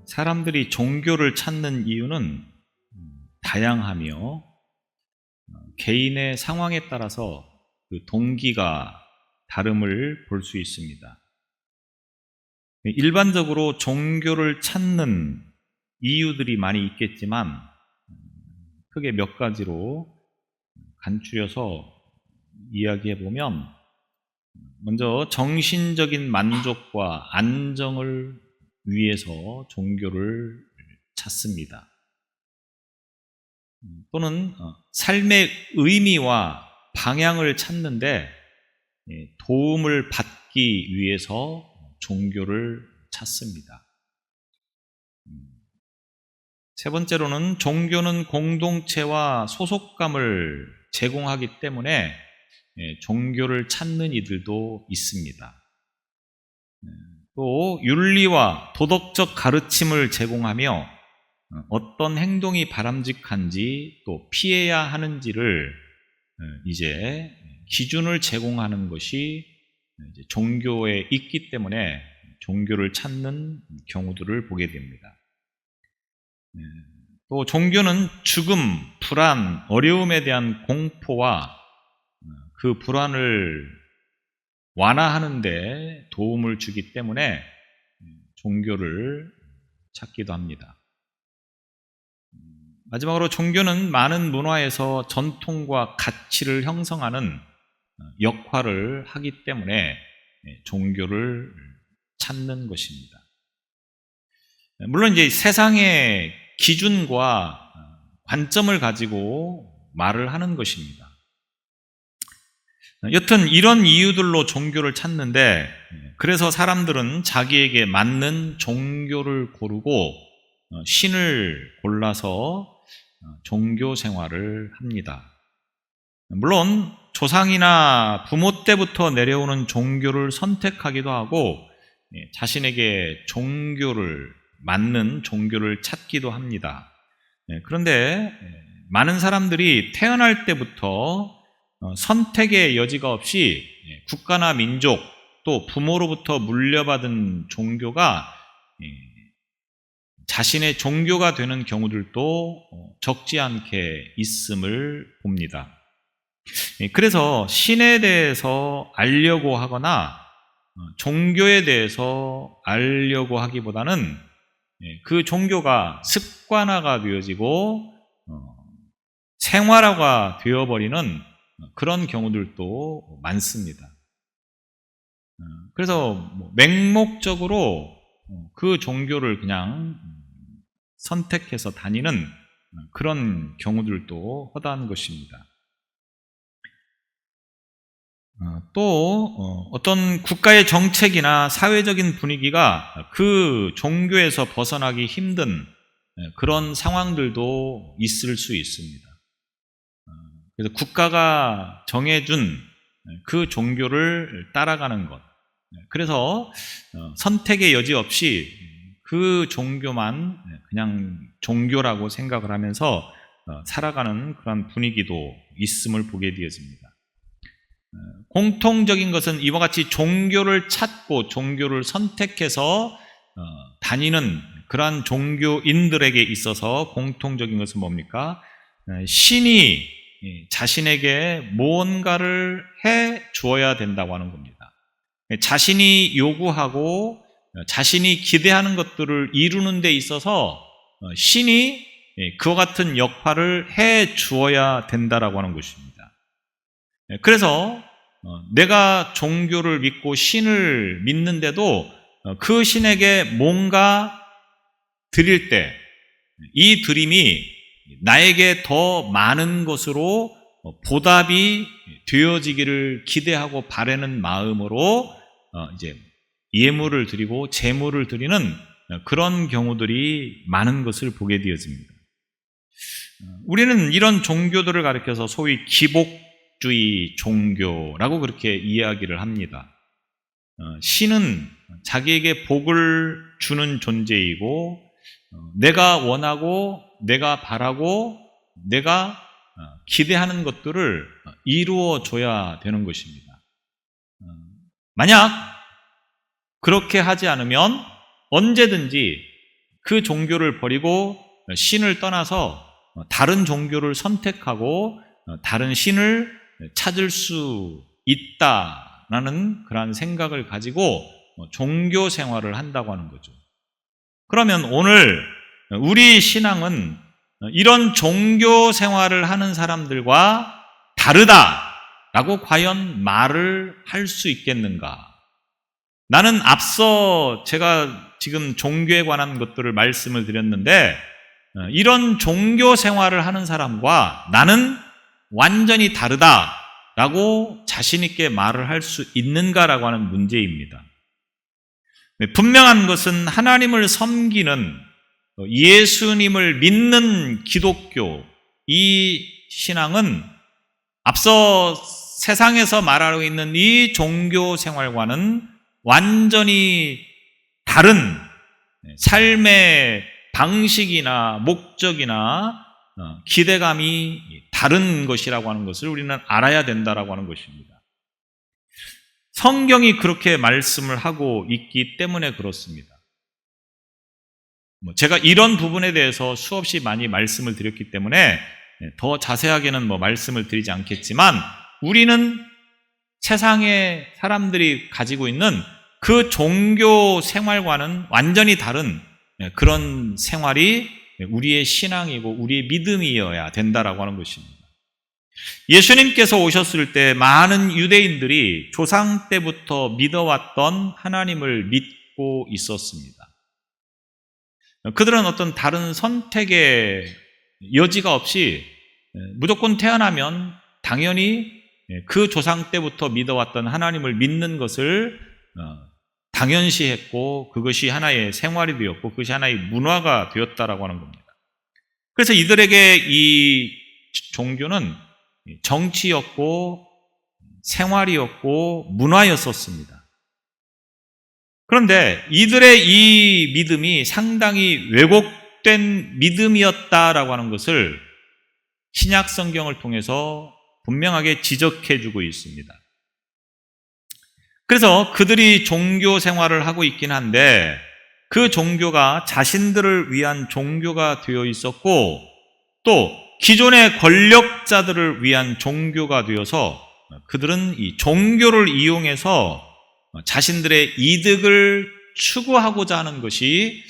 사람들이 종교를 찾는 이유는 다양하며 개인의 상황에 따라서 그 동기가 다름을 볼 수 있습니다. 일반적으로 종교를 찾는 이유들이 많이 있겠지만 크게 몇 가지로 간추려서 이야기해 보면, 먼저 정신적인 만족과 안정을 위해서 종교를 찾습니다. 또는 삶의 의미와 방향을 찾는데 도움을 받기 위해서 종교를 찾습니다. 세 번째로는 종교는 공동체와 소속감을 제공하기 때문에 종교를 찾는 이들도 있습니다. 또 윤리와 도덕적 가르침을 제공하며 어떤 행동이 바람직한지 또 피해야 하는지를 이제 기준을 제공하는 것이 이제 종교에 있기 때문에 종교를 찾는 경우들을 보게 됩니다. 또 종교는 죽음, 불안, 어려움에 대한 공포와 그 불안을 완화하는 데 도움을 주기 때문에 종교를 찾기도 합니다. 마지막으로 종교는 많은 문화에서 전통과 가치를 형성하는 역할을 하기 때문에 종교를 찾는 것입니다. 물론 이제 세상의 기준과 관점을 가지고 말을 하는 것입니다. 여튼 이런 이유들로 종교를 찾는데, 그래서 사람들은 자기에게 맞는 종교를 고르고 신을 골라서 종교 생활을 합니다. 물론 조상이나 부모 때부터 내려오는 종교를 선택하기도 하고 자신에게 맞는 종교를 찾기도 합니다. 그런데 많은 사람들이 태어날 때부터 선택의 여지가 없이 국가나 민족 또 부모로부터 물려받은 종교가 자신의 종교가 되는 경우들도 적지 않게 있음을 봅니다. 그래서 신에 대해서 알려고 하거나 종교에 대해서 알려고 하기보다는 그 종교가 습관화가 되어지고 생활화가 되어버리는 그런 경우들도 많습니다. 그래서 맹목적으로 그 종교를 그냥 선택해서 다니는 그런 경우들도 허다한 것입니다. 또 어떤 국가의 정책이나 사회적인 분위기가 그 종교에서 벗어나기 힘든 그런 상황들도 있을 수 있습니다. 그래서 국가가 정해준 그 종교를 따라가는 것, 그래서 선택의 여지 없이 그 종교만 그냥 종교라고 생각을 하면서 살아가는 그런 분위기도 있음을 보게 되어집니다. 공통적인 것은 이와 같이 종교를 찾고 종교를 선택해서 다니는 그러한 종교인들에게 있어서 공통적인 것은 뭡니까? 신이 자신에게 무언가를 해 주어야 된다고 하는 겁니다. 자신이 요구하고 자신이 기대하는 것들을 이루는 데 있어서 신이 그와 같은 역할을 해 주어야 된다라고 하는 것입니다. 그래서 내가 종교를 믿고 신을 믿는데도 그 신에게 뭔가 드릴 때 이 드림이 나에게 더 많은 것으로 보답이 되어지기를 기대하고 바라는 마음으로 이제 예물을 드리고 제물을 드리는 그런 경우들이 많은 것을 보게 되어집니다. 우리는 이런 종교들을 가리켜서 소위 기복주의 종교라고 그렇게 이야기를 합니다. 신은 자기에게 복을 주는 존재이고 내가 원하고 내가 바라고 내가 기대하는 것들을 이루어 줘야 되는 것입니다. 만약 그렇게 하지 않으면 언제든지 그 종교를 버리고 신을 떠나서 다른 종교를 선택하고 다른 신을 찾을 수 있다라는 그러한 생각을 가지고 종교 생활을 한다고 하는 거죠. 그러면 오늘 우리 신앙은 이런 종교 생활을 하는 사람들과 다르다라고 과연 말을 할 수 있겠는가? 나는 앞서 제가 지금 종교에 관한 것들을 말씀을 드렸는데 이런 종교 생활을 하는 사람과 나는 완전히 다르다라고 자신 있게 말을 할 수 있는가라고 하는 문제입니다. 분명한 것은 하나님을 섬기는 예수님을 믿는 기독교, 이 신앙은 앞서 세상에서 말하고 있는 이 종교 생활과는 완전히 다른 삶의 방식이나 목적이나 기대감이 다른 것이라고 하는 것을 우리는 알아야 된다라고 하는 것입니다. 성경이 그렇게 말씀을 하고 있기 때문에 그렇습니다. 제가 이런 부분에 대해서 수없이 많이 말씀을 드렸기 때문에 더 자세하게는 말씀을 드리지 않겠지만 우리는 세상의 사람들이 가지고 있는 그 종교 생활과는 완전히 다른 그런 생활이 우리의 신앙이고 우리의 믿음이어야 된다라고 하는 것입니다. 예수님께서 오셨을 때 많은 유대인들이 조상 때부터 믿어왔던 하나님을 믿고 있었습니다. 그들은 어떤 다른 선택의 여지가 없이 무조건 태어나면 당연히 그 조상 때부터 믿어왔던 하나님을 믿는 것을 당연시했고 그것이 하나의 생활이 되었고 그것이 하나의 문화가 되었다라고 하는 겁니다. 그래서 이들에게 이 종교는 정치였고 생활이었고 문화였었습니다. 그런데 이들의 이 믿음이 상당히 왜곡된 믿음이었다라고 하는 것을 신약 성경을 통해서 분명하게 지적해주고 있습니다. 그래서 그들이 종교 생활을 하고 있긴 한데 그 종교가 자신들을 위한 종교가 되어 있었고 또 기존의 권력자들을 위한 종교가 되어서 그들은 이 종교를 이용해서 자신들의 이득을 추구하고자 하는 것이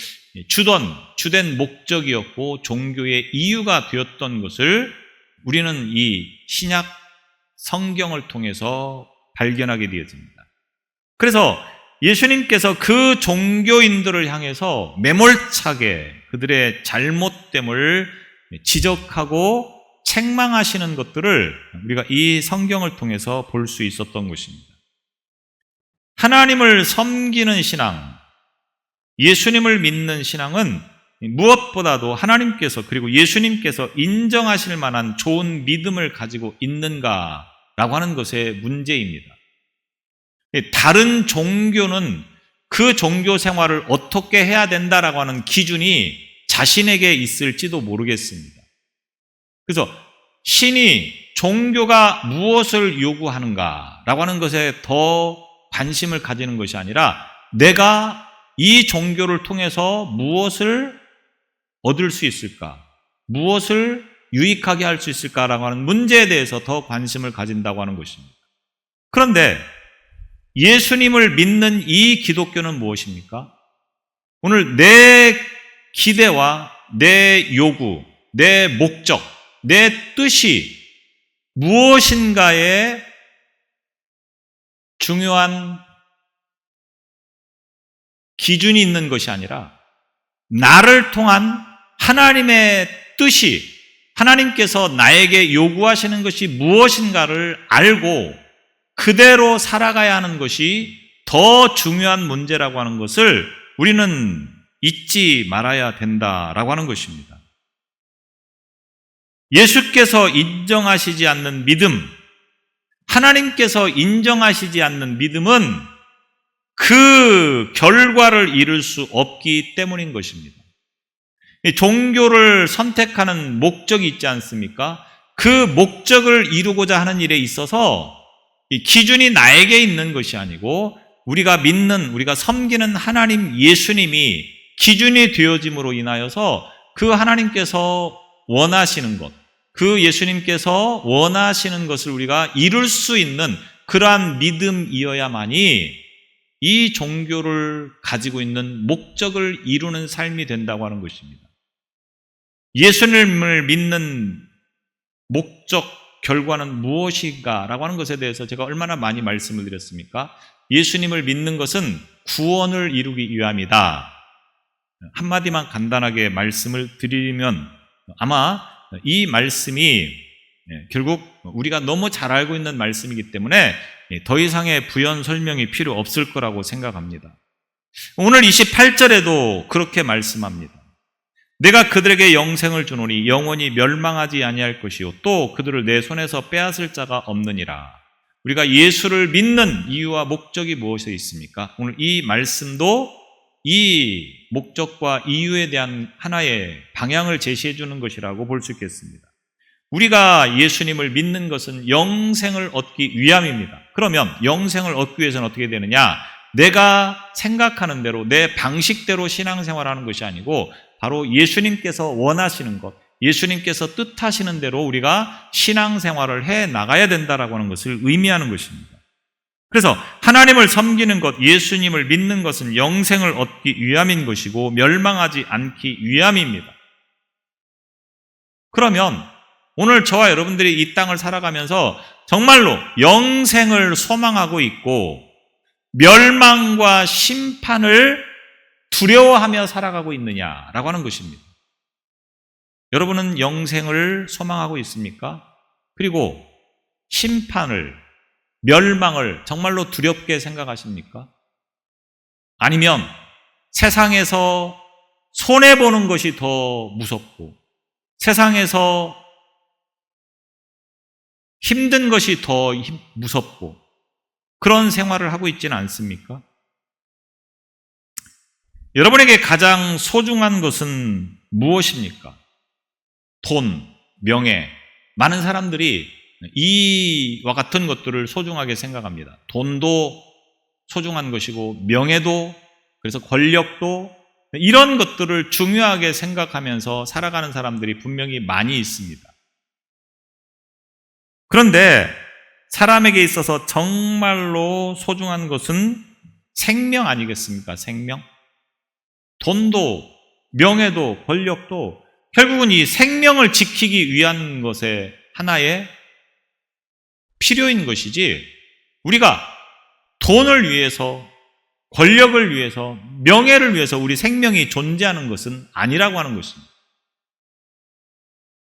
주된 목적이었고 종교의 이유가 되었던 것을 우리는 이 신약 성경을 통해서 발견하게 되어집니다. 그래서 예수님께서 그 종교인들을 향해서 매몰차게 그들의 잘못됨을 지적하고 책망하시는 것들을 우리가 이 성경을 통해서 볼 수 있었던 것입니다. 하나님을 섬기는 신앙, 예수님을 믿는 신앙은 무엇보다도 하나님께서 그리고 예수님께서 인정하실 만한 좋은 믿음을 가지고 있는가라고 하는 것의 문제입니다. 다른 종교는 그 종교 생활을 어떻게 해야 된다라고 하는 기준이 자신에게 있을지도 모르겠습니다. 그래서 신이 종교가 무엇을 요구하는가라고 하는 것에 더 관심을 가지는 것이 아니라 내가 이 종교를 통해서 무엇을 얻을 수 있을까? 무엇을 유익하게 할 수 있을까라고 하는 문제에 대해서 더 관심을 가진다고 하는 것입니다. 그런데 예수님을 믿는 이 기독교는 무엇입니까? 오늘 내 기대와 내 요구, 내 목적, 내 뜻이 무엇인가에 중요한 기준이 있는 것이 아니라 나를 통한 하나님의 뜻이 하나님께서 나에게 요구하시는 것이 무엇인가를 알고 그대로 살아가야 하는 것이 더 중요한 문제라고 하는 것을 우리는 잊지 말아야 된다라고 하는 것입니다. 예수께서 인정하시지 않는 믿음, 하나님께서 인정하시지 않는 믿음은 그 결과를 이룰 수 없기 때문인 것입니다. 종교를 선택하는 목적이 있지 않습니까? 그 목적을 이루고자 하는 일에 있어서 이 기준이 나에게 있는 것이 아니고 우리가 믿는, 우리가 섬기는 하나님 예수님이 기준이 되어짐으로 인하여서 그 하나님께서 원하시는 것, 그 예수님께서 원하시는 것을 우리가 이룰 수 있는 그러한 믿음이어야만이 이 종교를 가지고 있는 목적을 이루는 삶이 된다고 하는 것입니다. 예수님을 믿는 목적, 결과는 무엇인가라고 하는 것에 대해서 제가 얼마나 많이 말씀을 드렸습니까? 예수님을 믿는 것은 구원을 이루기 위함이다. 한마디만 간단하게 말씀을 드리면 아마 이 말씀이 결국 우리가 너무 잘 알고 있는 말씀이기 때문에 더 이상의 부연 설명이 필요 없을 거라고 생각합니다. 오늘 28절에도 그렇게 말씀합니다. 내가 그들에게 영생을 주노니 영원히 멸망하지 아니할 것이요 또 그들을 내 손에서 빼앗을 자가 없느니라. 우리가 예수를 믿는 이유와 목적이 무엇에 있습니까? 오늘 이 말씀도 이 목적과 이유에 대한 하나의 방향을 제시해 주는 것이라고 볼 수 있겠습니다. 우리가 예수님을 믿는 것은 영생을 얻기 위함입니다. 그러면 영생을 얻기 위해서는 어떻게 되느냐? 내가 생각하는 대로 내 방식대로 신앙생활하는 것이 아니고 바로 예수님께서 원하시는 것, 예수님께서 뜻하시는 대로 우리가 신앙생활을 해 나가야 된다라고 하는 것을 의미하는 것입니다. 그래서 하나님을 섬기는 것, 예수님을 믿는 것은 영생을 얻기 위함인 것이고 멸망하지 않기 위함입니다. 그러면 오늘 저와 여러분들이 이 땅을 살아가면서 정말로 영생을 소망하고 있고 멸망과 심판을 두려워하며 살아가고 있느냐라고 하는 것입니다. 여러분은 영생을 소망하고 있습니까? 그리고 심판을, 멸망을 정말로 두렵게 생각하십니까? 아니면 세상에서 손해보는 것이 더 무섭고 세상에서 힘든 것이 더 무섭고 그런 생활을 하고 있지는 않습니까? 여러분에게 가장 소중한 것은 무엇입니까? 돈, 명예. 많은 사람들이 이와 같은 것들을 소중하게 생각합니다. 돈도 소중한 것이고 명예도, 그래서 권력도 이런 것들을 중요하게 생각하면서 살아가는 사람들이 분명히 많이 있습니다. 그런데 사람에게 있어서 정말로 소중한 것은 생명 아니겠습니까? 생명? 돈도, 명예도, 권력도 결국은 이 생명을 지키기 위한 것의 하나의 필요인 것이지 우리가 돈을 위해서, 권력을 위해서, 명예를 위해서 우리 생명이 존재하는 것은 아니라고 하는 것입니다.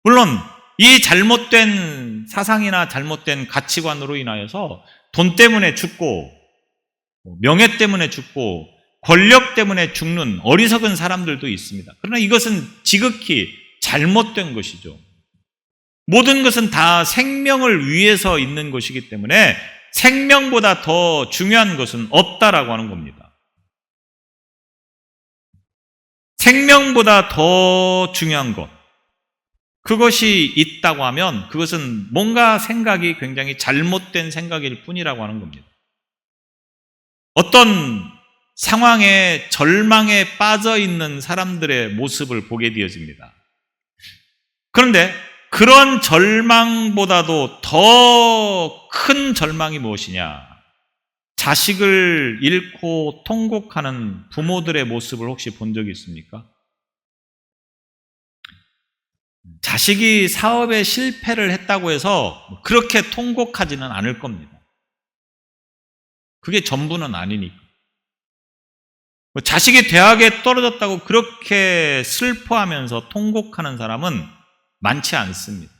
물론 이 잘못된 사상이나 잘못된 가치관으로 인하여서 돈 때문에 죽고 명예 때문에 죽고 권력 때문에 죽는 어리석은 사람들도 있습니다. 그러나 이것은 지극히 잘못된 것이죠. 모든 것은 다 생명을 위해서 있는 것이기 때문에 생명보다 더 중요한 것은 없다라고 하는 겁니다. 생명보다 더 중요한 것, 그것이 있다고 하면 그것은 뭔가 생각이 굉장히 잘못된 생각일 뿐이라고 하는 겁니다. 어떤 상황에 절망에 빠져 있는 사람들의 모습을 보게 되어집니다. 그런데 그런 절망보다도 더 큰 절망이 무엇이냐? 자식을 잃고 통곡하는 부모들의 모습을 혹시 본 적이 있습니까? 자식이 사업에 실패를 했다고 해서 그렇게 통곡하지는 않을 겁니다. 그게 전부는 아니니까. 자식이 대학에 떨어졌다고 그렇게 슬퍼하면서 통곡하는 사람은 많지 않습니다.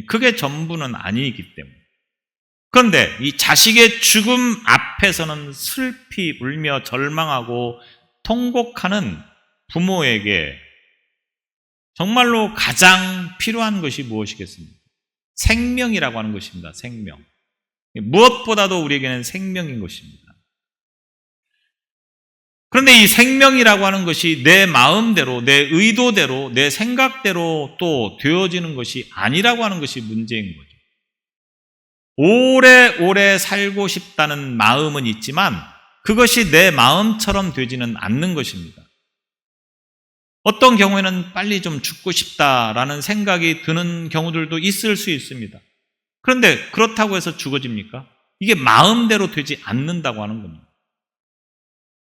그게 전부는 아니기 때문에. 그런데 이 자식의 죽음 앞에서는 슬피 울며 절망하고 통곡하는 부모에게 정말로 가장 필요한 것이 무엇이겠습니까? 생명이라고 하는 것입니다. 생명. 무엇보다도 우리에게는 생명인 것입니다. 그런데 이 생명이라고 하는 것이 내 마음대로, 내 의도대로, 내 생각대로 또 되어지는 것이 아니라고 하는 것이 문제인 거죠. 오래오래 살고 싶다는 마음은 있지만 그것이 내 마음처럼 되지는 않는 것입니다. 어떤 경우에는 빨리 좀 죽고 싶다라는 생각이 드는 경우들도 있을 수 있습니다. 그런데 그렇다고 해서 죽어집니까? 이게 마음대로 되지 않는다고 하는 겁니다.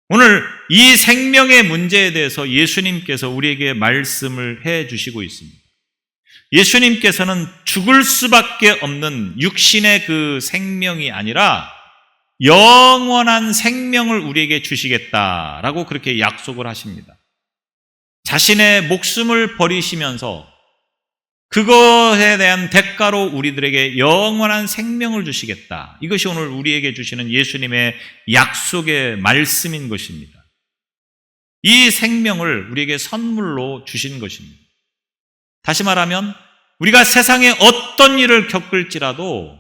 오늘 이 생명의 문제에 대해서 예수님께서 우리에게 말씀을 해 주시고 있습니다. 예수님께서는 죽을 수밖에 없는 육신의 그 생명이 아니라 영원한 생명을 우리에게 주시겠다라고 그렇게 약속을 하십니다. 자신의 목숨을 버리시면서 그것에 대한 대가로 우리들에게 영원한 생명을 주시겠다. 이것이 오늘 우리에게 주시는 예수님의 약속의 말씀인 것입니다. 이 생명을 우리에게 선물로 주신 것입니다. 다시 말하면 우리가 세상에 어떤 일을 겪을지라도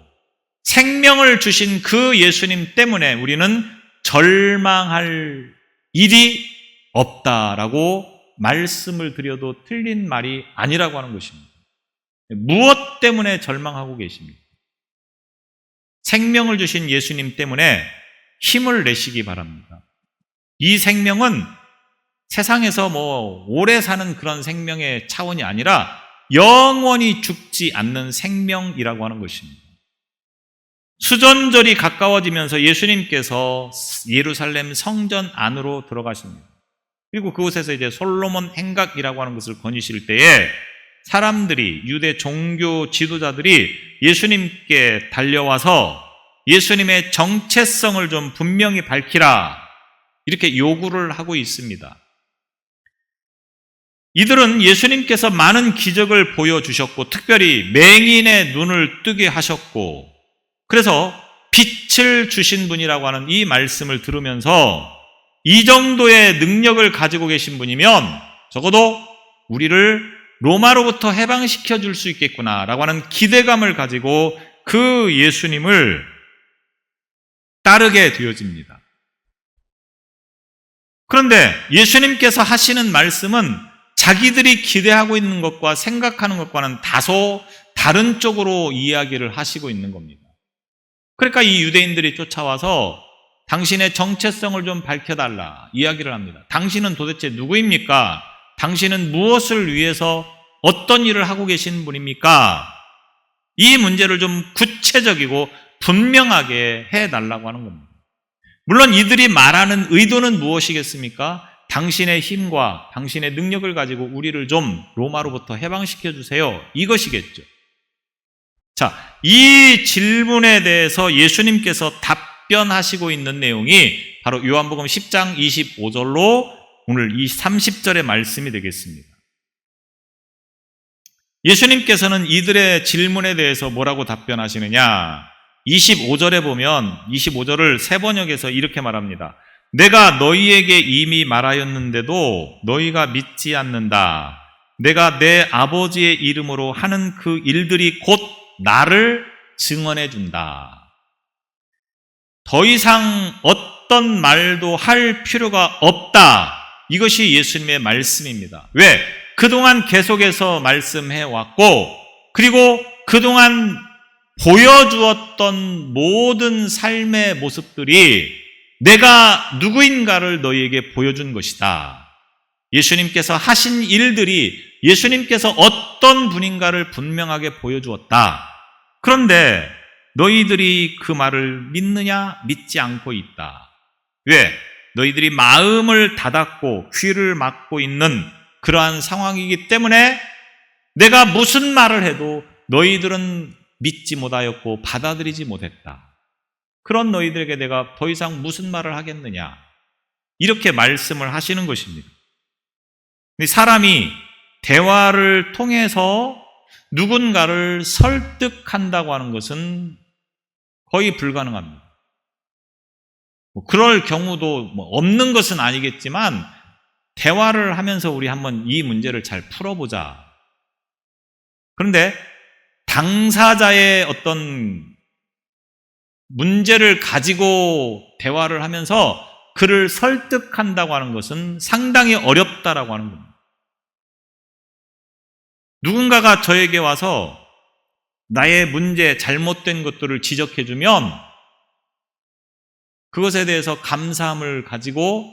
생명을 주신 그 예수님 때문에 우리는 절망할 일이 없다라고 말씀을 드려도 틀린 말이 아니라고 하는 것입니다. 무엇 때문에 절망하고 계십니까? 생명을 주신 예수님 때문에 힘을 내시기 바랍니다. 이 생명은 세상에서 오래 사는 그런 생명의 차원이 아니라 영원히 죽지 않는 생명이라고 하는 것입니다. 수전절이 가까워지면서 예수님께서 예루살렘 성전 안으로 들어가십니다. 그리고 그곳에서 이제 솔로몬 행각이라고 하는 것을 거니실 때에 사람들이, 유대 종교 지도자들이 예수님께 달려와서 예수님의 정체성을 좀 분명히 밝히라, 이렇게 요구를 하고 있습니다. 이들은 예수님께서 많은 기적을 보여주셨고 특별히 맹인의 눈을 뜨게 하셨고 그래서 빛을 주신 분이라고 하는 이 말씀을 들으면서 이 정도의 능력을 가지고 계신 분이면 적어도 우리를 로마로부터 해방시켜 줄 수 있겠구나라고 하는 기대감을 가지고 그 예수님을 따르게 되어집니다. 그런데 예수님께서 하시는 말씀은 자기들이 기대하고 있는 것과 생각하는 것과는 다소 다른 쪽으로 이야기를 하시고 있는 겁니다. 그러니까 이 유대인들이 쫓아와서 당신의 정체성을 좀 밝혀달라 이야기를 합니다. 당신은 도대체 누구입니까? 당신은 무엇을 위해서 어떤 일을 하고 계신 분입니까? 이 문제를 좀 구체적이고 분명하게 해달라고 하는 겁니다. 물론 이들이 말하는 의도는 무엇이겠습니까? 당신의 힘과 당신의 능력을 가지고 우리를 좀 로마로부터 해방시켜 주세요. 이것이겠죠. 자, 이 질문에 대해서 예수님께서 답변하시고 있는 내용이 바로 요한복음 10장 25절로 오늘 이 30절의 말씀이 되겠습니다. 예수님께서는 이들의 질문에 대해서 뭐라고 답변하시느냐? 25절에 보면 25절을 세 번역에서 이렇게 말합니다. 내가 너희에게 이미 말하였는데도 너희가 믿지 않는다. 내가 내 아버지의 이름으로 하는 그 일들이 곧 나를 증언해 준다. 더 이상 어떤 말도 할 필요가 없다. 이것이 예수님의 말씀입니다. 왜? 그동안 계속해서 말씀해 왔고 그리고 그동안 보여주었던 모든 삶의 모습들이 내가 누구인가를 너희에게 보여준 것이다. 예수님께서 하신 일들이 예수님께서 어떤 분인가를 분명하게 보여주었다. 그런데 너희들이 그 말을 믿느냐? 믿지 않고 있다. 왜? 너희들이 마음을 닫았고 귀를 막고 있는 그러한 상황이기 때문에 내가 무슨 말을 해도 너희들은 믿지 못하였고 받아들이지 못했다. 그런 너희들에게 내가 더 이상 무슨 말을 하겠느냐? 이렇게 말씀을 하시는 것입니다. 사람이 대화를 통해서 누군가를 설득한다고 하는 것은 거의 불가능합니다. 그럴 경우도 없는 것은 아니겠지만 대화를 하면서 우리 한번 이 문제를 잘 풀어보자. 그런데 당사자의 어떤 문제를 가지고 대화를 하면서 그를 설득한다고 하는 것은 상당히 어렵다라고 하는 겁니다. 누군가가 저에게 와서 나의 문제, 잘못된 것들을 지적해주면 그것에 대해서 감사함을 가지고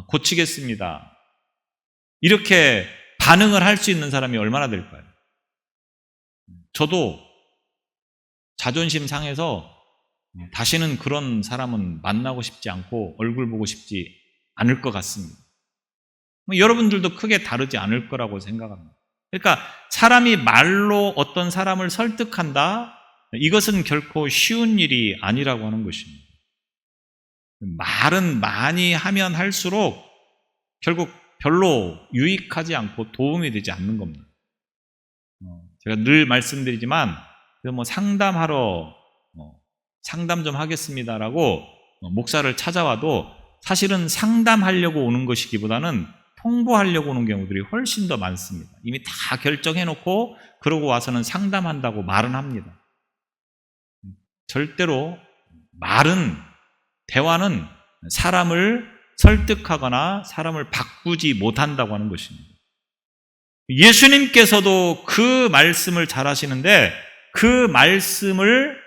고치겠습니다. 이렇게 반응을 할 수 있는 사람이 얼마나 될까요? 저도 자존심 상해서 다시는 그런 사람은 만나고 싶지 않고 얼굴 보고 싶지 않을 것 같습니다. 여러분들도 크게 다르지 않을 거라고 생각합니다. 그러니까 사람이 말로 어떤 사람을 설득한다? 이것은 결코 쉬운 일이 아니라고 하는 것입니다. 말은 많이 하면 할수록 결국 별로 유익하지 않고 도움이 되지 않는 겁니다. 제가 늘 말씀드리지만 상담하러 상담 좀 하겠습니다라고 목사를 찾아와도 사실은 상담하려고 오는 것이기보다는 통보하려고 오는 경우들이 훨씬 더 많습니다. 이미 다 결정해놓고 그러고 와서는 상담한다고 말은 합니다. 절대로 대화는 사람을 설득하거나 사람을 바꾸지 못한다고 하는 것입니다. 예수님께서도 그 말씀을 잘 하시는데 그 말씀을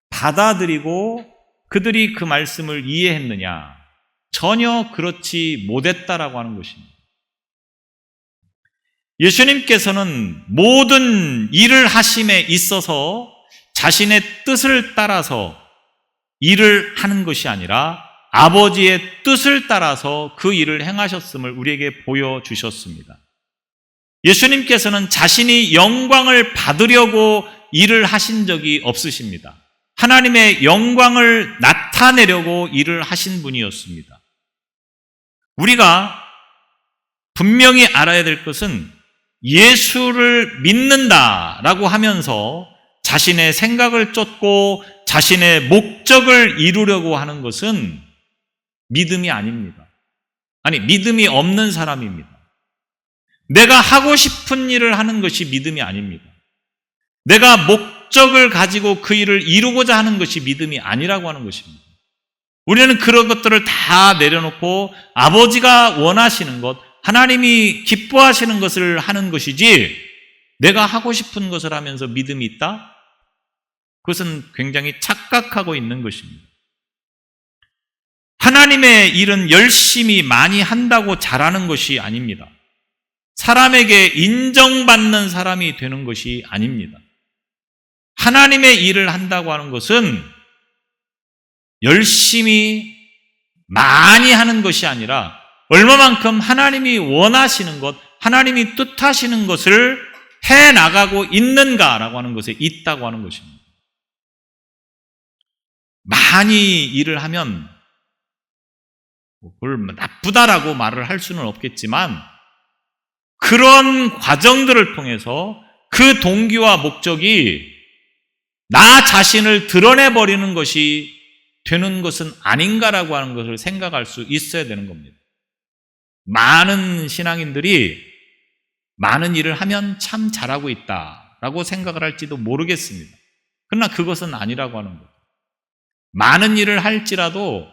받아들이고 그들이 그 말씀을 이해했느냐? 전혀 그렇지 못했다라고 하는 것입니다. 예수님께서는 모든 일을 하심에 있어서 자신의 뜻을 따라서 일을 하는 것이 아니라 아버지의 뜻을 따라서 그 일을 행하셨음을 우리에게 보여주셨습니다. 예수님께서는 자신이 영광을 받으려고 일을 하신 적이 없으십니다. 하나님의 영광을 나타내려고 일을 하신 분이었습니다. 우리가 분명히 알아야 될 것은 예수를 믿는다라고 하면서 자신의 생각을 쫓고 자신의 목적을 이루려고 하는 것은 믿음이 아닙니다. 아니, 믿음이 없는 사람입니다. 내가 하고 싶은 일을 하는 것이 믿음이 아닙니다. 내가 목적을 가지고 그 일을 이루고자 하는 것이 믿음이 아니라고 하는 것입니다. 우리는 그런 것들을 다 내려놓고 아버지가 원하시는 것, 하나님이 기뻐하시는 것을 하는 것이지 내가 하고 싶은 것을 하면서 믿음이 있다? 그것은 굉장히 착각하고 있는 것입니다. 하나님의 일은 열심히 많이 한다고 잘하는 것이 아닙니다. 사람에게 인정받는 사람이 되는 것이 아닙니다. 하나님의 일을 한다고 하는 것은 열심히 많이 하는 것이 아니라 얼마만큼 하나님이 원하시는 것, 하나님이 뜻하시는 것을 해나가고 있는가라고 하는 것에 있다고 하는 것입니다. 많이 일을 하면 그걸 나쁘다라고 말을 할 수는 없겠지만 그런 과정들을 통해서 그 동기와 목적이 나 자신을 드러내버리는 것이 되는 것은 아닌가라고 하는 것을 생각할 수 있어야 되는 겁니다. 많은 신앙인들이 많은 일을 하면 참 잘하고 있다라고 생각을 할지도 모르겠습니다. 그러나 그것은 아니라고 하는 거예요. 많은 일을 할지라도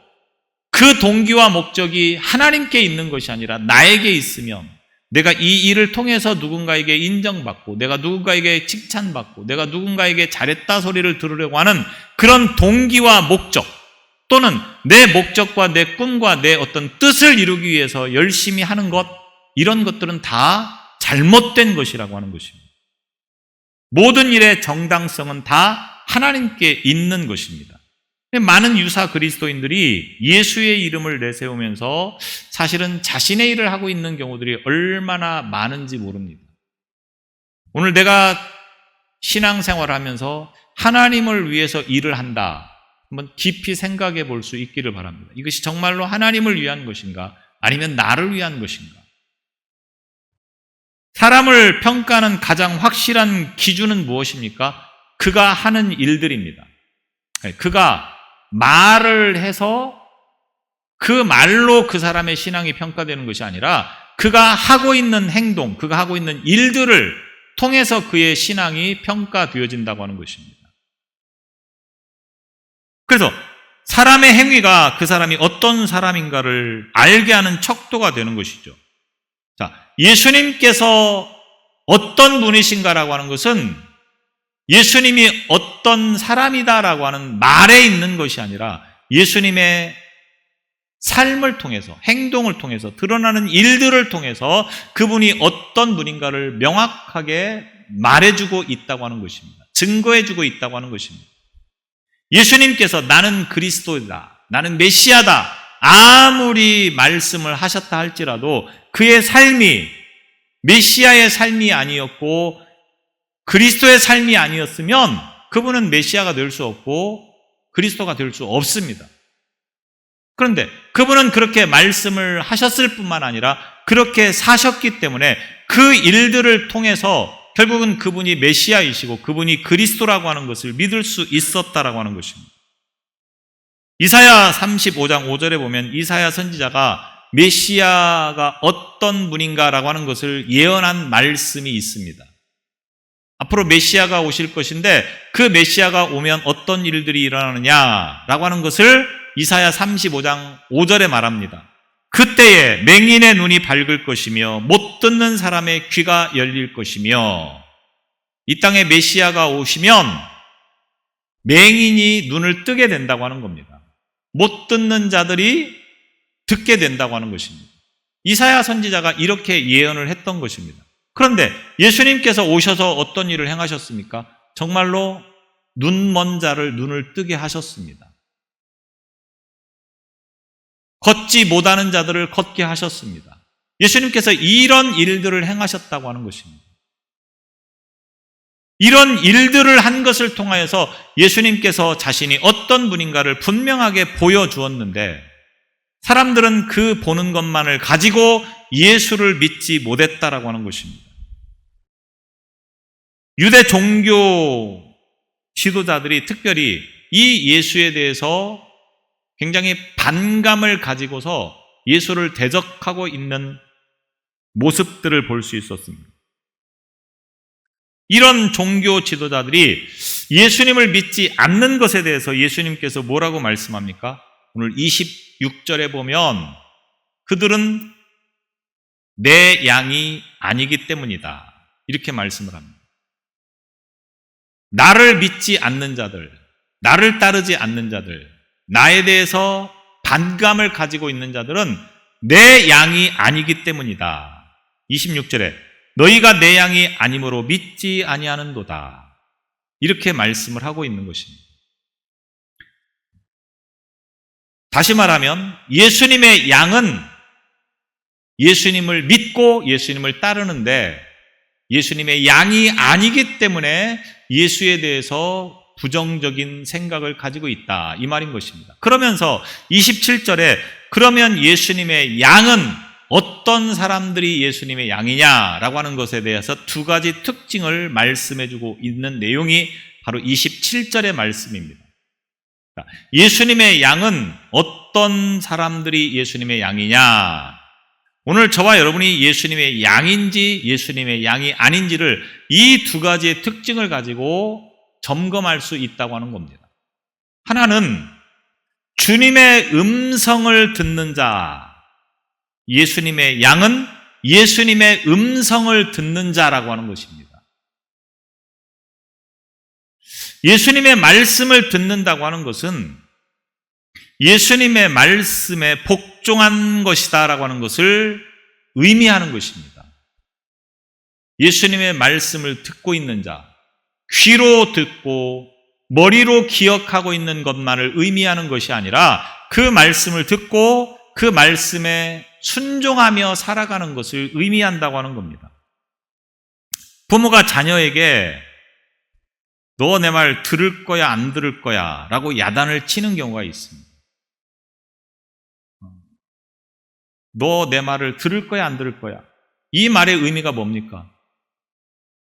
그 동기와 목적이 하나님께 있는 것이 아니라 나에게 있으면 내가 이 일을 통해서 누군가에게 인정받고 내가 누군가에게 칭찬받고 내가 누군가에게 잘했다 소리를 들으려고 하는 그런 동기와 목적 또는 내 목적과 내 꿈과 내 어떤 뜻을 이루기 위해서 열심히 하는 것, 이런 것들은 다 잘못된 것이라고 하는 것입니다. 모든 일의 정당성은 다 하나님께 있는 것입니다. 많은 유사 그리스도인들이 예수의 이름을 내세우면서 사실은 자신의 일을 하고 있는 경우들이 얼마나 많은지 모릅니다. 오늘 내가 신앙생활을 하면서 하나님을 위해서 일을 한다. 한번 깊이 생각해 볼 수 있기를 바랍니다. 이것이 정말로 하나님을 위한 것인가? 아니면 나를 위한 것인가? 사람을 평가하는 가장 확실한 기준은 무엇입니까? 그가 하는 일들입니다. 그가 말을 해서 그 말로 그 사람의 신앙이 평가되는 것이 아니라 그가 하고 있는 행동, 그가 하고 있는 일들을 통해서 그의 신앙이 평가되어진다고 하는 것입니다. 그래서 사람의 행위가 그 사람이 어떤 사람인가를 알게 하는 척도가 되는 것이죠. 자, 예수님께서 어떤 분이신가라고 하는 것은 예수님이 어떤 사람이다라고 하는 말에 있는 것이 아니라 예수님의 삶을 통해서, 행동을 통해서, 드러나는 일들을 통해서 그분이 어떤 분인가를 명확하게 말해주고 있다고 하는 것입니다. 증거해주고 있다고 하는 것입니다. 예수님께서 나는 그리스도이다, 나는 메시아다, 아무리 말씀을 하셨다 할지라도 그의 삶이 메시아의 삶이 아니었고 그리스도의 삶이 아니었으면 그분은 메시아가 될 수 없고 그리스도가 될 수 없습니다. 그런데 그분은 그렇게 말씀을 하셨을 뿐만 아니라 그렇게 사셨기 때문에 그 일들을 통해서 결국은 그분이 메시아이시고 그분이 그리스도라고 하는 것을 믿을 수 있었다라고 하는 것입니다. 이사야 35장 5절에 보면 이사야 선지자가 메시아가 어떤 분인가라고 하는 것을 예언한 말씀이 있습니다. 앞으로 메시아가 오실 것인데 그 메시아가 오면 어떤 일들이 일어나느냐라고 하는 것을 이사야 35장 5절에 말합니다. 그때에 맹인의 눈이 밝을 것이며 못 듣는 사람의 귀가 열릴 것이며, 이 땅에 메시아가 오시면 맹인이 눈을 뜨게 된다고 하는 겁니다. 못 듣는 자들이 듣게 된다고 하는 것입니다. 이사야 선지자가 이렇게 예언을 했던 것입니다. 그런데 예수님께서 오셔서 어떤 일을 행하셨습니까? 정말로 눈먼 자를 눈을 뜨게 하셨습니다. 걷지 못하는 자들을 걷게 하셨습니다. 예수님께서 이런 일들을 행하셨다고 하는 것입니다. 이런 일들을 한 것을 통하여서 예수님께서 자신이 어떤 분인가를 분명하게 보여주었는데 사람들은 그 보는 것만을 가지고 예수를 믿지 못했다라고 하는 것입니다. 유대 종교 지도자들이 특별히 이 예수에 대해서 굉장히 반감을 가지고서 예수를 대적하고 있는 모습들을 볼 수 있었습니다. 이런 종교 지도자들이 예수님을 믿지 않는 것에 대해서 예수님께서 뭐라고 말씀합니까? 오늘 26절에 보면 그들은 내 양이 아니기 때문이다, 이렇게 말씀을 합니다. 나를 믿지 않는 자들, 나를 따르지 않는 자들, 나에 대해서 반감을 가지고 있는 자들은 내 양이 아니기 때문이다. 26절에 너희가 내 양이 아니므로 믿지 아니하는도다, 이렇게 말씀을 하고 있는 것입니다. 다시 말하면 예수님의 양은 예수님을 믿고 예수님을 따르는데 예수님의 양이 아니기 때문에 예수에 대해서 부정적인 생각을 가지고 있다, 이 말인 것입니다. 그러면서 27절에 그러면 예수님의 양은 어떤 사람들이 예수님의 양이냐라고 하는 것에 대해서 두 가지 특징을 말씀해주고 있는 내용이 바로 27절의 말씀입니다. 예수님의 양은 어떤 사람들이 예수님의 양이냐, 오늘 저와 여러분이 예수님의 양인지 예수님의 양이 아닌지를 이 두 가지의 특징을 가지고 점검할 수 있다고 하는 겁니다. 하나는 주님의 음성을 듣는 자, 예수님의 양은 예수님의 음성을 듣는 자라고 하는 것입니다. 예수님의 말씀을 듣는다고 하는 것은 예수님의 말씀에 복종한 것이다라고 하는 것을 의미하는 것입니다. 예수님의 말씀을 듣고 있는 자, 귀로 듣고 머리로 기억하고 있는 것만을 의미하는 것이 아니라 그 말씀을 듣고 그 말씀에 순종하며 살아가는 것을 의미한다고 하는 겁니다. 부모가 자녀에게 너 내 말 들을 거야 안 들을 거야 라고 야단을 치는 경우가 있습니다. 너 내 말을 들을 거야 안 들을 거야, 이 말의 의미가 뭡니까?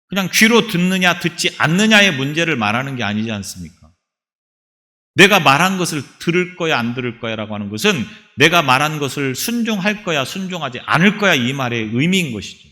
그냥 귀로 듣느냐 듣지 않느냐의 문제를 말하는 게 아니지 않습니까? 내가 말한 것을 들을 거야 안 들을 거야 라고 하는 것은 내가 말한 것을 순종할 거야 순종하지 않을 거야, 이 말의 의미인 것이죠.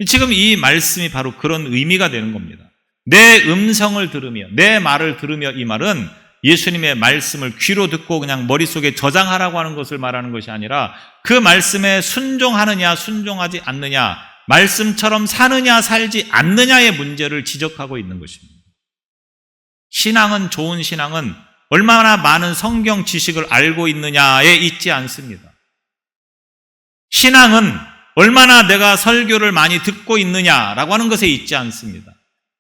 지금 이 말씀이 바로 그런 의미가 되는 겁니다. 내 음성을 들으며 내 말을 들으며, 이 말은 예수님의 말씀을 귀로 듣고 그냥 머릿속에 저장하라고 하는 것을 말하는 것이 아니라 그 말씀에 순종하느냐 순종하지 않느냐, 말씀처럼 사느냐 살지 않느냐의 문제를 지적하고 있는 것입니다. 신앙은, 좋은 신앙은 얼마나 많은 성경 지식을 알고 있느냐에 있지 않습니다. 신앙은 얼마나 내가 설교를 많이 듣고 있느냐라고 하는 것에 있지 않습니다.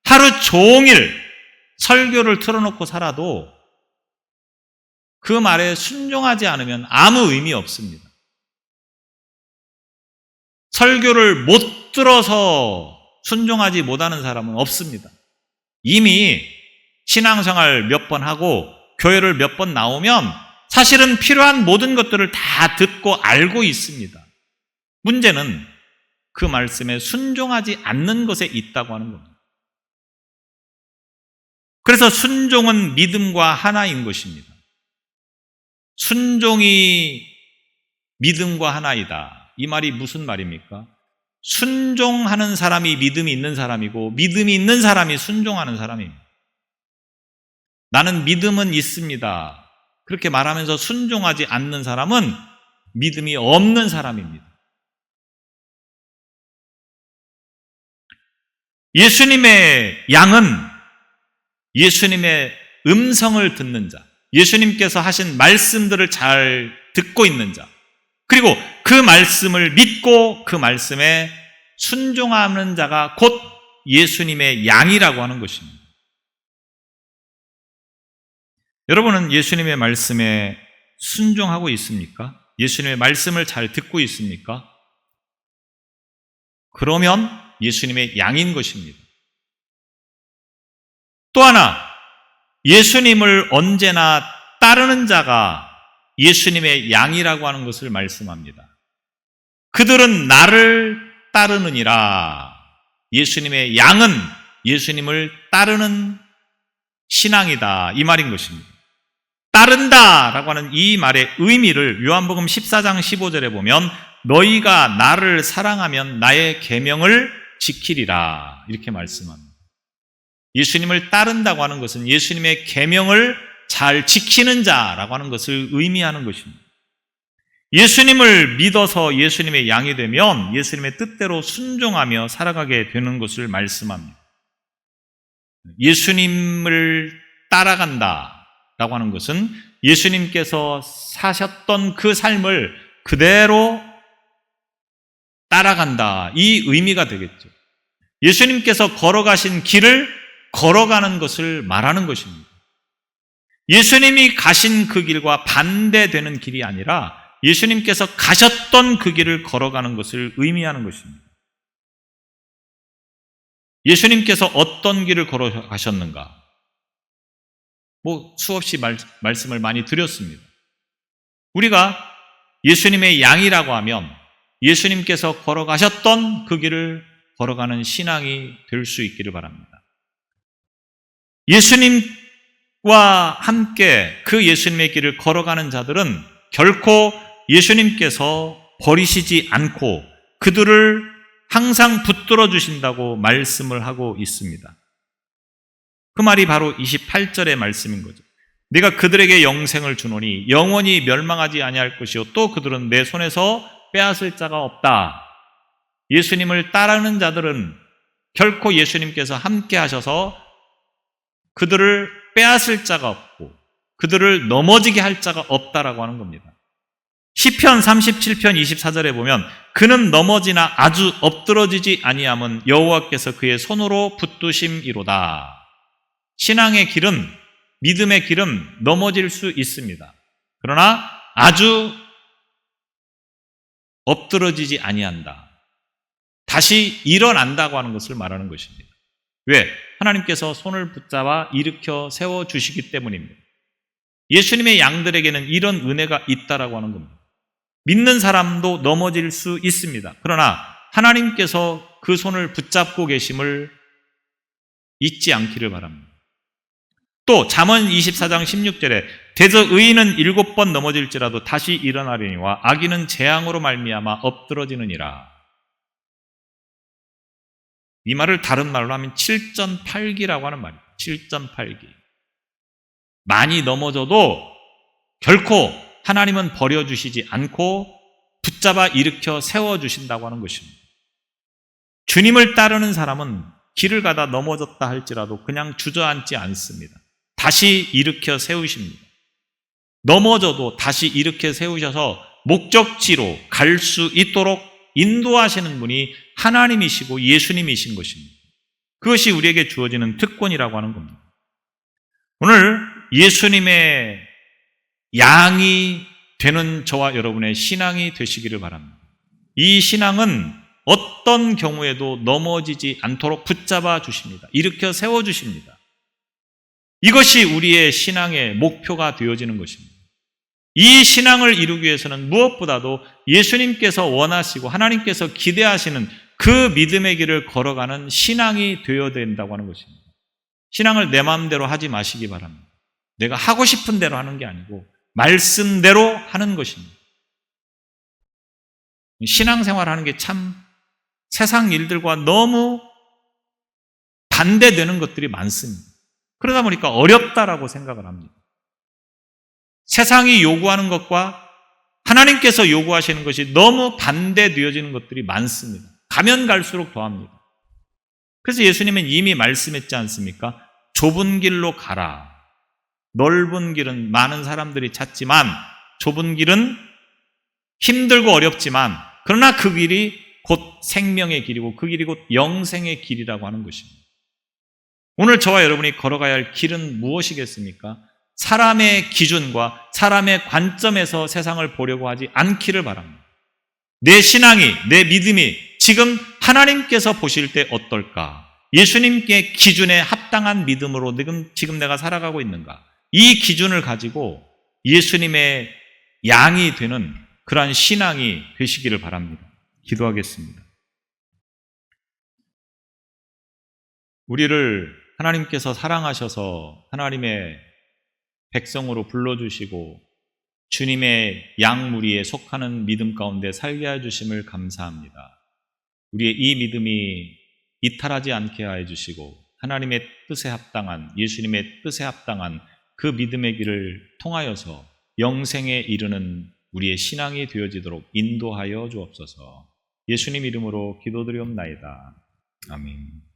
하루 종일 설교를 틀어놓고 살아도 그 말에 순종하지 않으면 아무 의미 없습니다. 설교를 못 들어서 순종하지 못하는 사람은 없습니다. 이미 신앙생활 몇 번 하고 교회를 몇 번 나오면 사실은 필요한 모든 것들을 다 듣고 알고 있습니다. 문제는 그 말씀에 순종하지 않는 것에 있다고 하는 겁니다. 그래서 순종은 믿음과 하나인 것입니다. 순종이 믿음과 하나이다. 이 말이 무슨 말입니까? 순종하는 사람이 믿음이 있는 사람이고 믿음이 있는 사람이 순종하는 사람입니다. 나는 믿음은 있습니다. 그렇게 말하면서 순종하지 않는 사람은 믿음이 없는 사람입니다. 예수님의 양은 예수님의 음성을 듣는 자, 예수님께서 하신 말씀들을 잘 듣고 있는 자, 그리고 그 말씀을 믿고 그 말씀에 순종하는 자가 곧 예수님의 양이라고 하는 것입니다. 여러분은 예수님의 말씀에 순종하고 있습니까? 예수님의 말씀을 잘 듣고 있습니까? 그러면 예수님의 양인 것입니다. 또 하나, 예수님을 언제나 따르는 자가 예수님의 양이라고 하는 것을 말씀합니다. 그들은 나를 따르느니라. 예수님의 양은 예수님을 따르는 신앙이다. 이 말인 것입니다. 따른다라고 하는 이 말의 의미를 요한복음 14장 15절에 보면 너희가 나를 사랑하면 나의 계명을 지키리라. 이렇게 말씀합니다. 예수님을 따른다고 하는 것은 예수님의 계명을 잘 지키는 자라고 하는 것을 의미하는 것입니다. 예수님을 믿어서 예수님의 양이 되면 예수님의 뜻대로 순종하며 살아가게 되는 것을 말씀합니다. 예수님을 따라간다라고 하는 것은 예수님께서 사셨던 그 삶을 그대로 따라간다, 이 의미가 되겠죠. 예수님께서 걸어가신 길을 걸어가는 것을 말하는 것입니다. 예수님이 가신 그 길과 반대되는 길이 아니라 예수님께서 가셨던 그 길을 걸어가는 것을 의미하는 것입니다. 예수님께서 어떤 길을 걸어가셨는가? 수없이 말씀을 많이 드렸습니다. 우리가 예수님의 양이라고 하면 예수님께서 걸어가셨던 그 길을 걸어가는 신앙이 될 수 있기를 바랍니다. 예수님과 함께 그 예수님의 길을 걸어가는 자들은 결코 예수님께서 버리시지 않고 그들을 항상 붙들어 주신다고 말씀을 하고 있습니다. 그 말이 바로 28절의 말씀인 거죠. 내가 그들에게 영생을 주노니 영원히 멸망하지 아니할 것이요 또 그들은 내 손에서 빼앗을 자가 없다. 예수님을 따르는 자들은 결코 예수님께서 함께 하셔서 그들을 빼앗을 자가 없고 그들을 넘어지게 할 자가 없다라고 하는 겁니다. 시편 37편 24절에 보면 그는 넘어지나 아주 엎드러지지 아니함은 여호와께서 그의 손으로 붙드심이로다. 신앙의 길은, 믿음의 길은 넘어질 수 있습니다. 그러나 아주 엎드러지지 아니한다. 다시 일어난다고 하는 것을 말하는 것입니다. 왜? 하나님께서 손을 붙잡아 일으켜 세워주시기 때문입니다. 예수님의 양들에게는 이런 은혜가 있다라고 하는 겁니다. 믿는 사람도 넘어질 수 있습니다. 그러나 하나님께서 그 손을 붙잡고 계심을 잊지 않기를 바랍니다. 또 잠언 24장 16절에 대저 의인은 7번 넘어질지라도 다시 일어나려니와 악인은 재앙으로 말미암아 엎드러지느니라. 이 말을 다른 말로 하면 7.8기라고 하는 말이에요. 7.8기. 많이 넘어져도 결코 하나님은 버려주시지 않고 붙잡아 일으켜 세워주신다고 하는 것입니다. 주님을 따르는 사람은 길을 가다 넘어졌다 할지라도 그냥 주저앉지 않습니다. 다시 일으켜 세우십니다. 넘어져도 다시 일으켜 세우셔서 목적지로 갈 수 있도록 인도하시는 분이 하나님이시고 예수님이신 것입니다. 그것이 우리에게 주어지는 특권이라고 하는 겁니다. 오늘 예수님의 양이 되는 저와 여러분의 신앙이 되시기를 바랍니다. 이 신앙은 어떤 경우에도 넘어지지 않도록 붙잡아 주십니다. 일으켜 세워 주십니다. 이것이 우리의 신앙의 목표가 되어지는 것입니다. 이 신앙을 이루기 위해서는 무엇보다도 예수님께서 원하시고 하나님께서 기대하시는 그 믿음의 길을 걸어가는 신앙이 되어야 된다고 하는 것입니다. 신앙을 내 마음대로 하지 마시기 바랍니다. 내가 하고 싶은 대로 하는 게 아니고 말씀대로 하는 것입니다. 신앙생활하는 게 참 세상 일들과 너무 반대되는 것들이 많습니다. 그러다 보니까 어렵다라고 생각을 합니다. 세상이 요구하는 것과 하나님께서 요구하시는 것이 너무 반대되어지는 것들이 많습니다. 가면 갈수록 더합니다. 그래서 예수님은 이미 말씀했지 않습니까? 좁은 길로 가라. 넓은 길은 많은 사람들이 찾지만 좁은 길은 힘들고 어렵지만 그러나 그 길이 곧 생명의 길이고 그 길이 곧 영생의 길이라고 하는 것입니다. 오늘 저와 여러분이 걸어가야 할 길은 무엇이겠습니까? 사람의 기준과 사람의 관점에서 세상을 보려고 하지 않기를 바랍니다. 내 신앙이, 내 믿음이 지금 하나님께서 보실 때 어떨까? 예수님께 기준에 합당한 믿음으로 지금 내가 살아가고 있는가? 이 기준을 가지고 예수님의 양이 되는 그러한 신앙이 되시기를 바랍니다. 기도하겠습니다. 우리를 하나님께서 사랑하셔서 하나님의 백성으로 불러주시고 주님의 양무리에 속하는 믿음 가운데 살게 해주심을 감사합니다. 우리의 이 믿음이 이탈하지 않게 하여 주시고 하나님의 뜻에 합당한, 예수님의 뜻에 합당한 그 믿음의 길을 통하여서 영생에 이르는 우리의 신앙이 되어지도록 인도하여 주옵소서. 예수님 이름으로 기도드리옵나이다. 아멘.